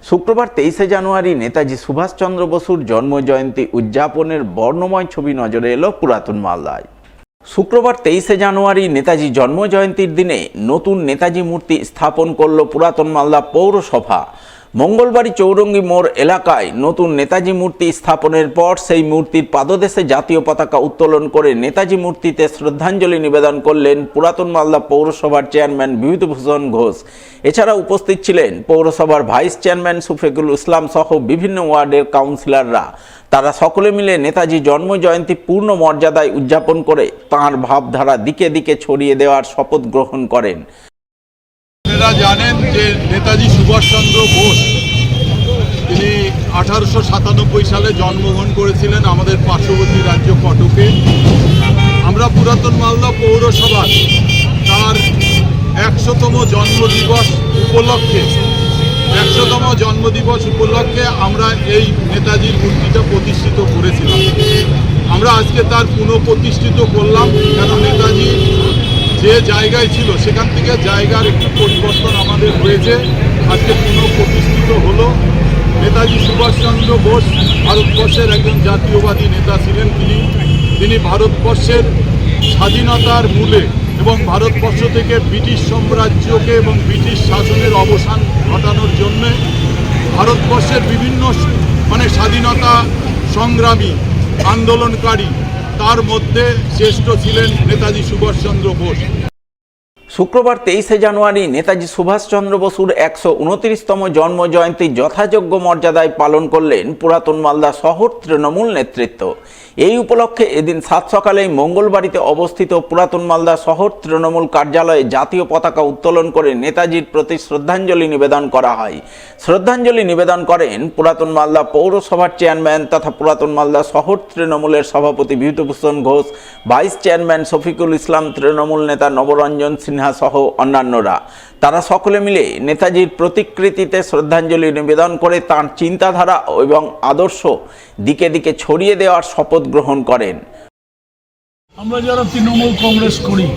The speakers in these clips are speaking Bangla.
শুক্রবার 23শে জানুয়ারি নেতাজি সুভাষচন্দ্র বসুর জন্মজয়ন্তী উদযাপনের বর্ণময় ছবি নজরে এলো পুরাতন মালদায়। শুক্রবার 23শে জানুয়ারি নেতাজি জন্মজয়ন্তীর দিনে নতুন নেতাজি মূর্তি স্থাপন করল পুরাতন মালদা পৌরসভা। মঙ্গলবাড়ি চৌরঙ্গি মোড় এলাকায় নতুন নেতাজি মূর্তি স্থাপনের পর সেই মূর্তির পাদদেশে জাতীয় পতাকা উত্তোলন করে নেতাজি মূর্তিতে শ্রদ্ধাঞ্জলি নিবেদন করলেন পুরাতন মালদা পৌরসভার চেয়ারম্যান বিভূতিভূষণ ঘোষ। এছাড়া উপস্থিত ছিলেন পৌরসভার ভাইস চেয়ারম্যান শফিকুল ইসলাম সহ বিভিন্ন ওয়ার্ডের কাউন্সিলররা। তারা সকলে মিলে নেতাজি জন্মজয়ন্তী পূর্ণ মর্যাদায় উদযাপন করে তাঁর ভাবধারা দিকে দিকে ছড়িয়ে দেওয়ার শপথ গ্রহণ করেন। আপনারা জানেন যে নেতাজি সুভাষচন্দ্র বোস তিনি 1897 সালে জন্মগ্রহণ করেছিলেন আমাদের পার্শ্ববর্তী রাজ্য কটকে। আমরা পুরাতন মালদা পৌরসভার তার 100তম জন্মদিবস উপলক্ষে আমরা এই নেতাজির মূর্তিটা প্রতিষ্ঠিত করেছিলাম। আমরা আজকে তার পুনঃপ্রতিষ্ঠিত করলাম, কেন নেতাজি যে জায়গায় ছিল সেখান থেকে জায়গার একটু পরিবর্তন আমাদের হয়েছে। আজকে পুনঃপ্রতিষ্ঠিত হলো। নেতাজি সুভাষচন্দ্র বোস ভারতবর্ষের একজন জাতীয়বাদী নেতা ছিলেন। তিনি ভারতবর্ষের স্বাধীনতার মূলে এবং ভারতবর্ষ থেকে ব্রিটিশ সাম্রাজ্যকে এবং ব্রিটিশ শাসনের অবসান ঘটানোর জন্য ভারতবর্ষের বিভিন্ন স্বাধীনতা সংগ্রামী আন্দোলনকারী, তার মধ্যে শ্রেষ্ঠ ছিলেন নেতাজি সুভাষচন্দ্র বোস। শুক্রবার 23শে জানুয়ারি নেতাজি সুভাষচন্দ্র বসুর 129তম জন্মজয়ন্তী যথাযোগ্য মর্যাদায় পালন করলেন পুরাতন মালদা শহর তৃণমূল নেতৃত্ব। এই উপলক্ষে এদিন সাত সকালেই মঙ্গলবাড়িতে অবস্থিত পুরাতন মালদা শহর তৃণমূল কার্যালয়ে জাতীয় পতাকা উত্তোলন করে নেতাজির প্রতি শ্রদ্ধাঞ্জলি নিবেদন করা হয়। শ্রদ্ধাঞ্জলি নিবেদন করেন পুরাতন মালদা পৌরসভার চেয়ারম্যান তথা পুরাতন মালদা শহর তৃণমূলের সভাপতি বিভূতিভূষণ ঘোষ, ভাইস চেয়ারম্যান শফিকুল ইসলাম, তৃণমূল নেতা নবরঞ্জন সিনহা সহ অন্যান্যরা। তারা সকলে মিলে নেতাজির প্রতিকৃতিতে শ্রদ্ধাঞ্জলি নিবেদন করে তাঁর চিন্তাধারা এবং আদর্শ দিকে দিকে ছড়িয়ে দেওয়ার শপথ গ্রহণ করেন। আমরা যারা তৃণমূল কংগ্রেস করি,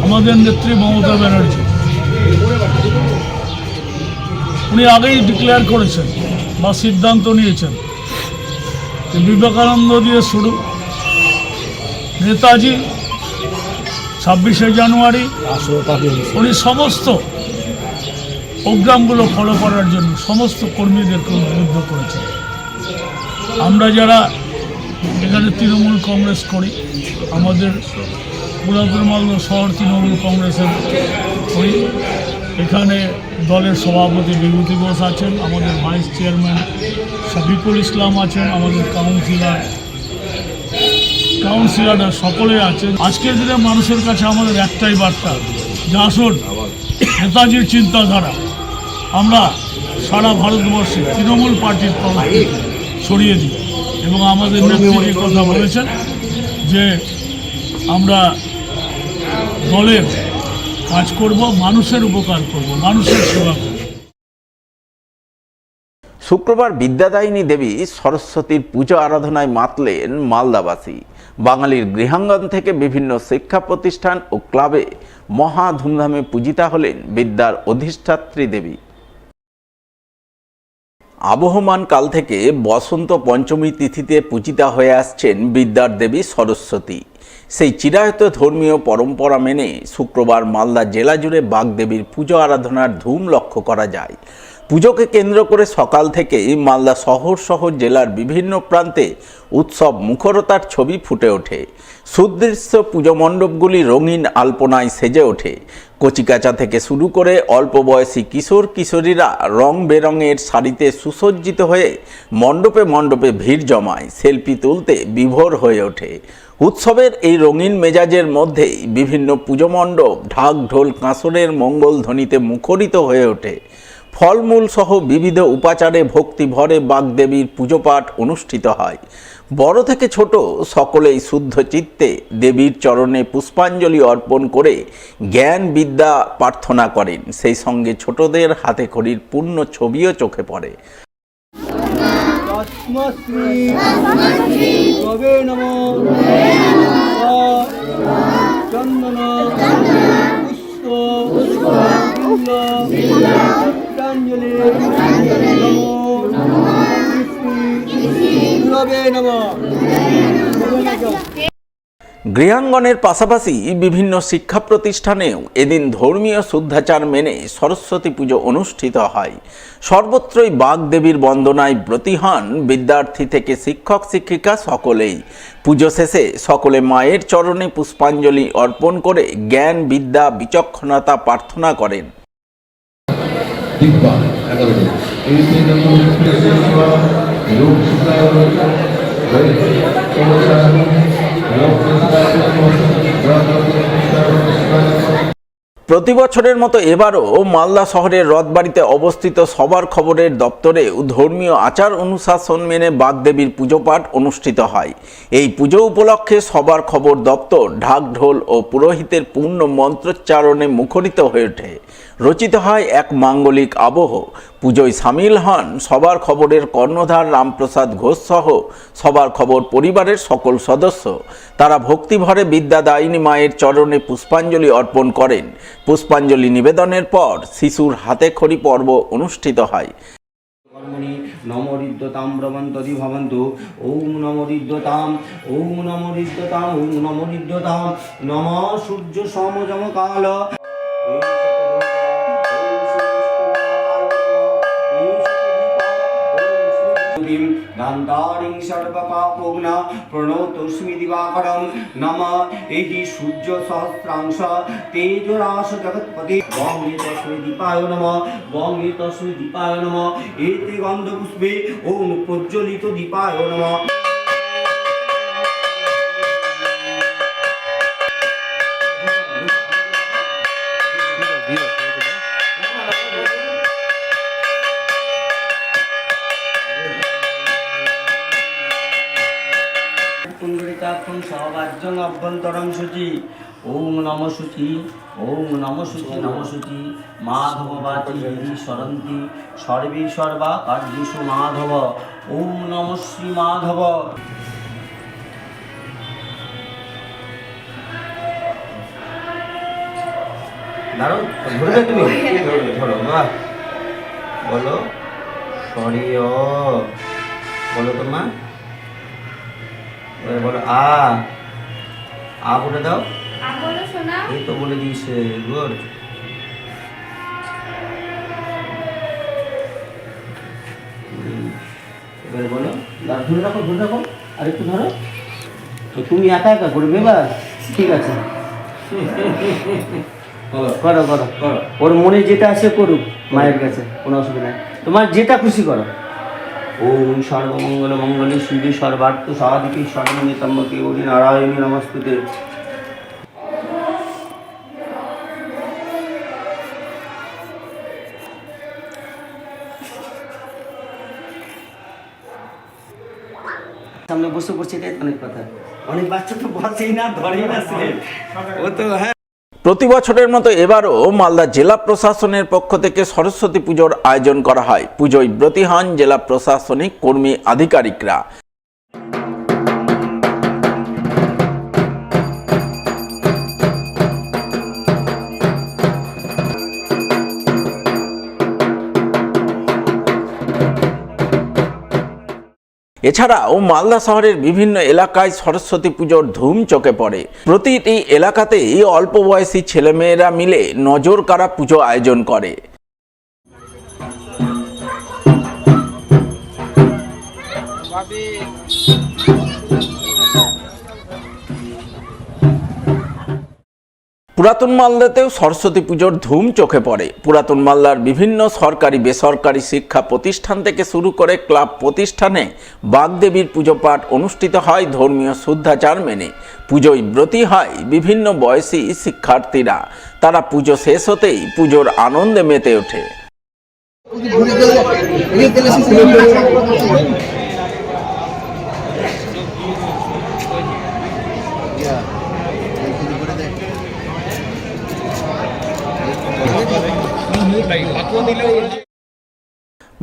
আমাদের নেত্রী মমতা ব্যানার্জি উনি আগেই ডিক্লেয়ার করেছেন বা সিদ্ধান্ত নিয়েছেন যে বিবেকানন্দ দিয়ে শুরু, নেতাজি 26শে জানুয়ারি উনি সমস্ত প্রোগ্রামগুলো ফলো করার জন্য সমস্ত কর্মীদেরকে উদ্বুদ্ধ করেছেন। আমরা যারা এখানে তৃণমূল কংগ্রেস করি, আমাদের পুরাতন মালদা শহর তৃণমূল কংগ্রেসের করি। এখানে দলের সভাপতি বিভূতি ঘোষ আছেন, আমাদের ভাইস চেয়ারম্যান শফিকুল ইসলাম আছেন, আমাদের কাউন্সিলররা সকলে আছেন। আজকের দিনে মানুষের কাছে আমাদের একটাই বার্তা যে আসুন নেতাজির চিন্তাধারা আমরা সারা ভারতবর্ষে তৃণমূল পার্টির তরফে ছড়িয়ে দিই। এবং আমাদের নেত্রী কথা বলেছেন যে আমরা দলের কাজ করব, মানুষের উপকার করব, মানুষের সেবা করব। শুক্রবার বিদ্যাদায়িনী দেবী সরস্বতীর পুজো আরাধনায় মাতলেন মালদাবাসী। বাঙালির গৃহাঙ্গন থেকে বিভিন্ন শিক্ষা প্রতিষ্ঠান ও ক্লাবে মহা ধুমধামে পূজিতা হলেন বিদ্যার অধিষ্ঠাত্রী দেবী। আবহমান কাল থেকে বসন্ত পঞ্চমী তিথিতে পূজিতা হয়ে আসছেন বিদ্যার দেবী সরস্বতী। সেই চিরায়ত ধর্মীয় পরম্পরা মেনে শুক্রবার মালদা জেলা জুড়ে বাগদেবীর পুজো আরাধনার ধুম লক্ষ্য করা যায়। পুজোকে কেন্দ্র করে সকাল থেকেই মালদা শহর সহ জেলার বিভিন্ন প্রান্তে উৎসব মুখরতার ছবি ফুটে ওঠে। সুদৃশ্য পুজো মণ্ডপগুলি রঙিন আলপনায় সেজে ওঠে। কচিকাঁচা থেকে শুরু করে অল্প বয়সী কিশোর কিশোরীরা রং বেরঙের শাড়িতে সুসজ্জিত হয়ে মণ্ডপে মণ্ডপে ভিড় জমায়, সেলফি তুলতে বিভোর হয়ে ওঠে। উৎসবের এই রঙিন মেজাজের মধ্যেই বিভিন্ন পুজো মণ্ডপ ঢাক ঢোল কাঁসরের মঙ্গল ধ্বনিতে মুখরিত হয়ে ওঠে। ফলমূল সহ বিবিধ উপাচারে ভক্তি ভরে বাগদেবীর পুজোপাঠ অনুষ্ঠিত হয়। বড় থেকে ছোট সকলেই শুদ্ধ চিত্তে দেবীর চরণে পুষ্পাঞ্জলি অর্পণ করে জ্ঞান বিদ্যা প্রার্থনা করেন। সেই সঙ্গে ছোটদের হাতে খড়ির পূর্ণ ছবিও চোখে পড়ে। কর্মাঞ্জলি নমো গুরবে নমঃ। গৃহাঙ্গনের পাশাপাশি বিভিন্ন শিক্ষা প্রতিষ্ঠানেও এদিন ধর্মীয় শুদ্ধাচার মেনে সরস্বতী পুজো অনুষ্ঠিত হয়। সর্বত্রই বাগদেবীর বন্দনায় ব্রতী হন বিদ্যার্থী থেকে শিক্ষক শিক্ষিকা সকলেই। পুজো শেষে সকলে মায়ের চরণে পুষ্পাঞ্জলি অর্পণ করে জ্ঞান বিদ্যা বিচক্ষণতা প্রার্থনা করেন। প্রতি বছরের মতো এবারও মালদা শহরের রথবাড়িতে অবস্থিত সবার খবরের দপ্তরে ধর্মীয় আচার অনুশাসন মেনে বাগদেবীর পুজো পাঠ অনুষ্ঠিত হয়। এই পুজো উপলক্ষে সবার খবর দপ্তর ঢাক ঢোল ও পুরোহিতের পূর্ণ মন্ত্রোচ্চারণে মুখরিত হয়ে ওঠে। রচিত হয় এক মাঙ্গলিক আবহ। পুজোয় সামিল হন সবার খবরের কর্ণধার রামপ্রসাদ ঘোষ সহ সবার খবর পরিবারের সকল সদস্য। তারা ভক্তিভরে বিদ্যাদায়িনী মায়ের চরণে পুষ্পাঞ্জলি অর্পণ করেন। পুষ্পাঞ্জলি নিবেদনের পর শিশুর হাতে খড়ি পর্ব অনুষ্ঠিত হয়। নমো ঋদ্ধতাম ব্রবন্ততি ভবন্তু। ওম নমো ঋদ্ধতাম, ওম নমো ঋদ্ধতাম, ওম নমো ঋদ্ধতাম। নমঃ সূর্য সমযম কাল। গান্ধারিং সর্বপাপগ্না প্রণতস্মি দিবাকরং। নমঃ এহি সূর্য সহস্রাংশ তেজরাশ জগৎপতি। গঙ্গে তস্मै দীপায় নমঃ, গঙ্গে তস্मै দীপায় নমঃ। এতে গন্ধপুষ্পে ওম প্রজ্বলিত দীপায় নমঃ। পুণ্ডরিকাক্ষং সবাজ্যং অভ্যন্তরং শুচি। ওম নম শুচি, ওম নম শুচি, নম শুচি। মাধব বাচি হৃদি সরন্তি সর্বে সর্বা কার্যেষু মাধব। ওম নম শ্রী মাধব। দাঁড়াও, ধরবে তুমি? ধরো, বাহ। বলো সরিয়, বলো তোমার, বলো আ, আ বলে দাও। এই তো বলে দিয়েছে, গুড। এবারে বলো, ধরে রাখো, ধরে রাখো, আর একটু ধরো। তো তুমি একা একা করবে, এবার ঠিক আছে, করো করো করো। ওর মনে যেটা আছে করুক, মায়ের কাছে কোনো অসুবিধা নেই, তোমার যেটা খুশি করো। ওম সর্বমঙ্গল মঙ্গলে শিবে সর্বার্থ সাধিকে শরণ্যে ত্র্যম্বকে গৌরী নারায়ণী নমস্তুতে। সামনে বসে পড়ছে, এটাই অনেক কথা। অনেক বাচ্চা তো বসেই না, ধরেই না, ও তো হ্যাঁ। প্রতি বছরের মতো এবারও মালদা জেলা প্রশাসনের পক্ষ থেকে সরস্বতী পুজোর আয়োজন করা হয়। পুজোয় ব্রতী হন জেলা প্রশাসনিক কর্মী আধিকারিকরা। এছাড়াও মালদা শহরের বিভিন্ন এলাকায় সরস্বতী পুজোর ধুম চোখে পড়ে। প্রতিটি এলাকাতেই অল্প বয়সী ছেলেমেয়েরা মিলে নজর কাড়া পুজো আয়োজন করে। পুরাতন মালদাতেও সরস্বতী পুজোর ধুম চোখে পড়ে। পুরাতন মালদার বিভিন্ন সরকারি বেসরকারি শিক্ষা প্রতিষ্ঠান থেকে শুরু করে ক্লাব প্রতিষ্ঠানে বাগদেবীর পুজো পাঠ অনুষ্ঠিত হয় ধর্মীয় শুদ্ধাচার মেনে। পুজোয় ব্রতী হয় বিভিন্ন বয়সী শিক্ষার্থীরা। তারা পুজো শেষ হতেই পুজোর আনন্দে মেতে ওঠে।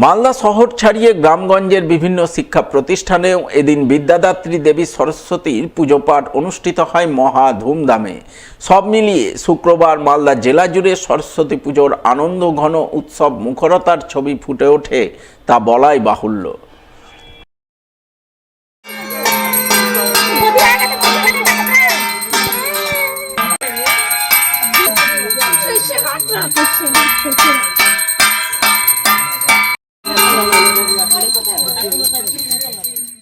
মালদা শহর ছাড়িয়ে গ্রামগঞ্জের বিভিন্ন শিক্ষা প্রতিষ্ঠানেও এদিন বিদ্যাদাত্রী দেবী সরস্বতীর পুজো পাঠ অনুষ্ঠিত হয় মহা ধুমধামে। সব মিলিয়ে শুক্রবার মালদা জেলা জুড়ে সরস্বতী পুজোর আনন্দ ঘন উৎসব মুখরতার ছবি ফুটে ওঠে তা বলাই বাহুল্য।